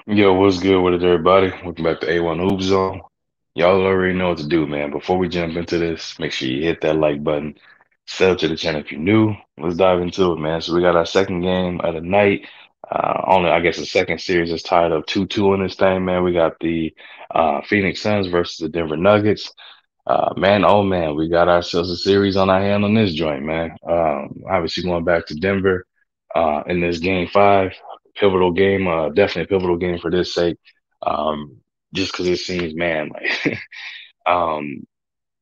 Yo, what's good with it, everybody? Welcome back to A1 Hoop Zone. Y'all already know what to do, man. Before we jump into this, make sure you hit that like button. Sub to the channel if you're new. Let's dive into it, man. So we got our second game of the night. Only, I guess, the second series is tied up 2-2 in this thing, man. We got the Phoenix Suns versus the Denver Nuggets. Man, oh man, we got ourselves a series on our hand on this joint, man. Obviously going back to Denver in this game five, pivotal game, definitely a pivotal game for this sake. Um, just because it seems, man, like um,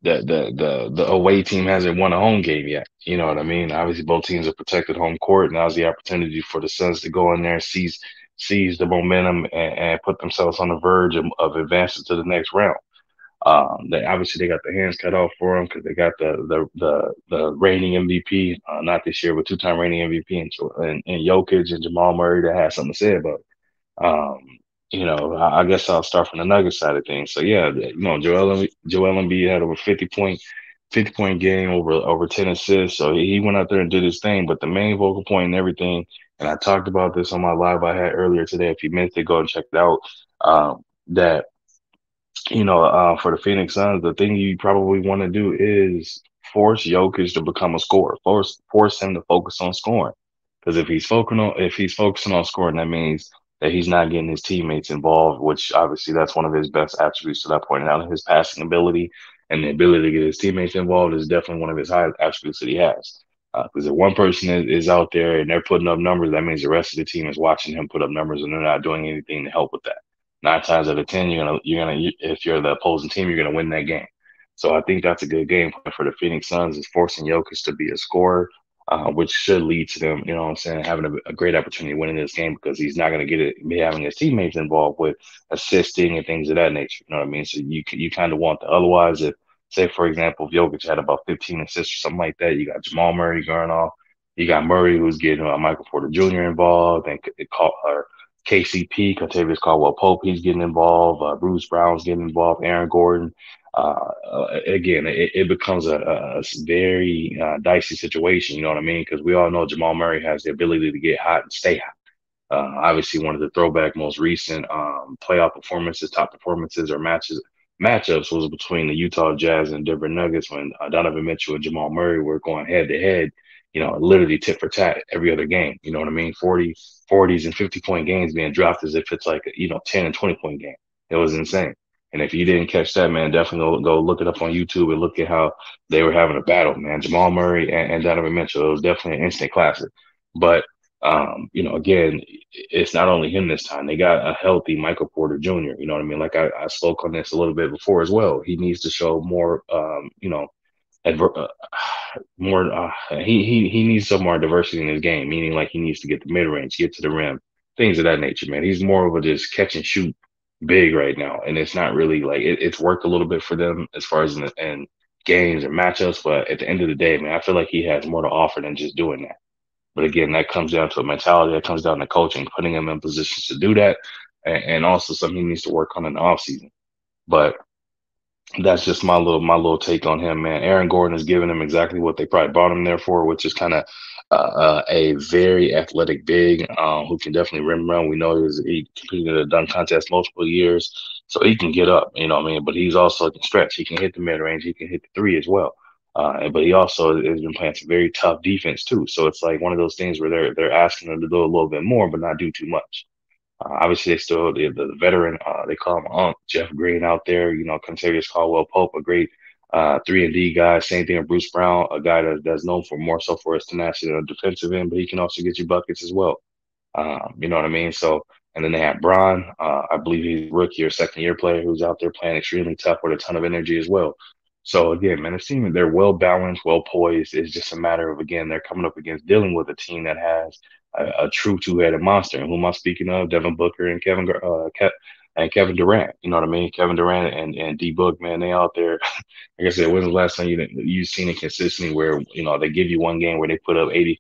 the away team hasn't won a home game yet. You know what I mean? Obviously, both teams have protected home court. Now's the opportunity for the Suns to go in there, seize the momentum, and put themselves on the verge of advancing to the next round. They obviously they got their hands cut off for them because they got the reigning MVP, not this year, but two-time reigning MVP and Jokic and Jamal Murray that had something to say about it. I guess I'll start from the Nuggets side of things. So yeah, Joel Embiid had over 50 point game, over 10 assists. So he went out there and did his thing. But the main vocal point and everything, and I talked about this on my live I had earlier today. If you missed it, go and check it out. That for the Phoenix Suns, the thing you probably want to do is force Jokic to become a scorer. Force him to focus on scoring. Because if he's focusing on scoring, that means that he's not getting his teammates involved, which obviously that's one of his best attributes to that point. Now his passing ability and the ability to get his teammates involved is definitely one of his high attributes that he has. Because if one person is out there and they're putting up numbers, that means the rest of the team is watching him put up numbers and they're not doing anything to help with that. Nine times out of ten, if you're the opposing team, you're gonna win that game. So I think that's a good game plan for the Phoenix Suns is forcing Jokic to be a scorer, which should lead to them, you know what I'm saying, having a great opportunity winning this game because he's not gonna get it be having his teammates involved with assisting and things of that nature. You know what I mean? So you kind of want that. Otherwise, if say for example, if Jokic had about 15 assists or something like that, you got Jamal Murray going off. You got Murray who's getting Michael Porter Jr. involved and it call KCP, Contavious Caldwell Pope, he's getting involved. Bruce Brown's getting involved. Aaron Gordon. Again, it becomes a very dicey situation. You know what I mean? Because we all know Jamal Murray has the ability to get hot and stay hot. Obviously, one of the throwback most recent playoff performances, top performances or matchups was between the Utah Jazz and Denver Nuggets when Donovan Mitchell and Jamal Murray were going head to head. Literally tit for tat every other game. You know what I mean? 40s and 50-point games being dropped as if it's like 10 and 20-point game. It was insane. And if you didn't catch that, man, definitely go look it up on YouTube and look at how they were having a battle, man. Jamal Murray and Donovan Mitchell. It was definitely an instant classic. But again, it's not only him this time. They got a healthy Michael Porter Jr. You know what I mean? Like I spoke on this a little bit before as well. He needs to show more, adver- uh, more. He needs some more diversity in his game. Meaning, like he needs to get the mid range, get to the rim, things of that nature. Man, he's more of a just catch and shoot big right now, and it's not really like it's worked a little bit for them as far as in games and matchups. But at the end of the day, man, I feel like he has more to offer than just doing that. But again, that comes down to a mentality. That comes down to coaching, putting him in positions to do that, and also something he needs to work on in the offseason. But that's just my little take on him, man. Aaron Gordon is giving him exactly what they probably brought him there for, which is kind of a very athletic big who can definitely rim run. We know he competed in the dunk contest multiple years, so he can get up. You know what I mean? But he's also can stretch. He can hit the mid range. He can hit the three as well. But he also has been playing some very tough defense too. So it's like one of those things where they're asking him to do a little bit more, but not do too much. Obviously, they still the veteran. They call him Unc Jeff Green out there. Contavious Caldwell Pope, a great 3-and-D guy. Same thing with Bruce Brown, a guy that's known for more so for his tenacity on the defensive end, but he can also get you buckets as well. You know what I mean? So, and then they have Bron. I believe he's a rookie or second year player who's out there playing extremely tough with a ton of energy as well. So again, man, it seems they're well balanced, well poised. It's just a matter of again they're coming up against dealing with a team that has a true two-headed monster. And who am I speaking of? Devin Booker and and Kevin Durant. You know what I mean? Kevin Durant and D Book, man, they out there. Like I said, when's the last time you've seen it consistently where they give you one game where they put up 80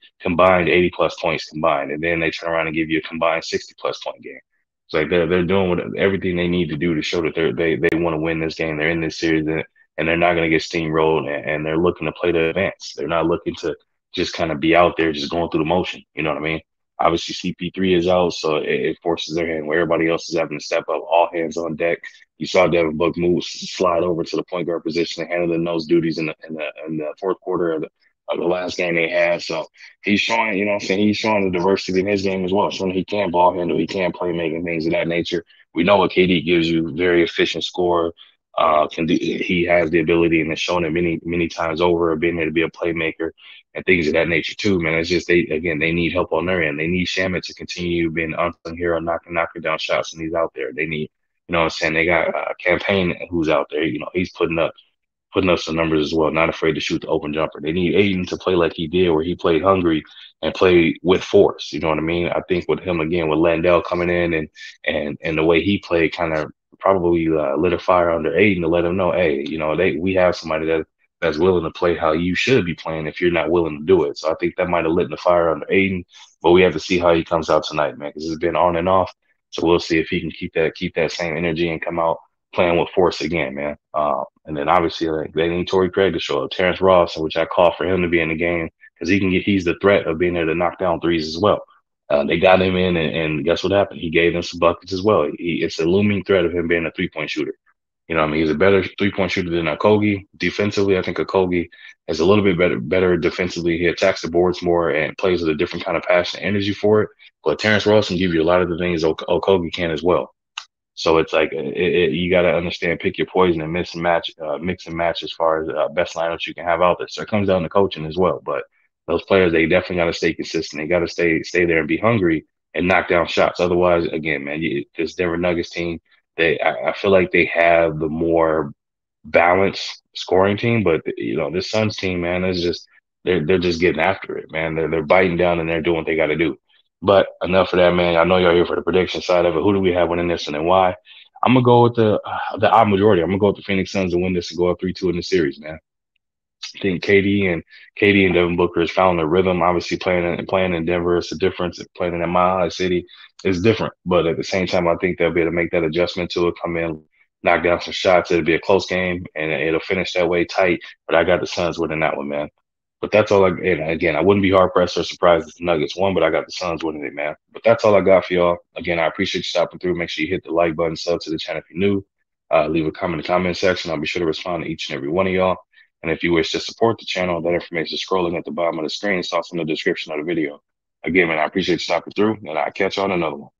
plus points combined, and then they turn around and give you a combined 60 plus point game. It's like they're doing everything they need to do to show that they want to win this game. They're in this series and they're not going to get steamrolled and they're looking to play to advance. They're not looking to just kind of be out there just going through the motion. You know what I mean? Obviously, CP3 is out, so it forces their hand where everybody else is having to step up. All hands on deck. You saw Devin Book move, slide over to the point guard position and handle those duties in the fourth quarter of the last game they had. So he's showing, you know what I'm saying, he's showing the diversity in his game as well, showing he can ball handle, he can play making things of that nature. We know what KD gives you, very efficient scorer. Can do, he has the ability and has shown it many times over of being able to be a playmaker and things of that nature too, man. It's just they need help on their end. They need Shamit to continue being an unsung hero, knocking down shots, and he's out there. They need, you know what I'm saying? They got a campaign who's out there. You know, he's putting up some numbers as well, not afraid to shoot the open jumper. They need Aiden to play like he did, where he played hungry and played with force. You know what I mean? I think with him again, with Landell coming in and the way he played, kind of probably lit a fire under Aiden to let him know, hey, you know, we have somebody that's willing to play how you should be playing if you're not willing to do it. So I think that might have lit the fire under Aiden, but we have to see how he comes out tonight, man, because it's been on and off. So we'll see if he can keep that same energy and come out playing with force again, man. And then obviously like, they need Torrey Craig to show up. Terrence Ross, which I call for him to be in the game because he's the threat of being there to knock down threes as well. They got him in, and guess what happened? He gave them some buckets as well. It's a looming threat of him being a 3-point shooter. You know, what I mean, he's a better 3-point shooter than Okogie. Defensively, I think Okogie is a little bit better defensively. He attacks the boards more and plays with a different kind of passion and energy for it. But Terrence Ross can give you a lot of the things Okogie can as well. So it's like you got to understand, pick your poison and mix and match as far as best lineups you can have out there. So it comes down to coaching as well. But those players, they definitely got to stay consistent. They got to stay there and be hungry and knock down shots. Otherwise, again, man, this Denver Nuggets team, I feel like they have the more balanced scoring team, but you know this Suns team, man, is just they're just getting after it, man. They're biting down and they're doing what they got to do. But enough of that, man. I know y'all here for the prediction side of it. Who do we have winning this and then why? I'm gonna go with the odd majority. I'm gonna go with the Phoenix Suns to win this and go up 3-2 in the series, man. I think KD and Devin Booker has found their rhythm. Obviously, playing in Denver is a difference. Playing in that Mile High City is different. But at the same time, I think they'll be able to make that adjustment to it. Come in, knock down some shots. It'll be a close game, and it'll finish that way tight. But I got the Suns winning that one, man. But that's all. And again, I wouldn't be hard pressed or surprised if the Nuggets won. But I got the Suns winning it, man. But that's all I got for y'all. Again, I appreciate you stopping through. Make sure you hit the like button, sub to the channel if you're new. Leave a comment in the comment section. I'll be sure to respond to each and every one of y'all. And if you wish to support the channel, that information is scrolling at the bottom of the screen. It's also in the description of the video. Again, man, I appreciate you stopping through, and I'll catch you on another one.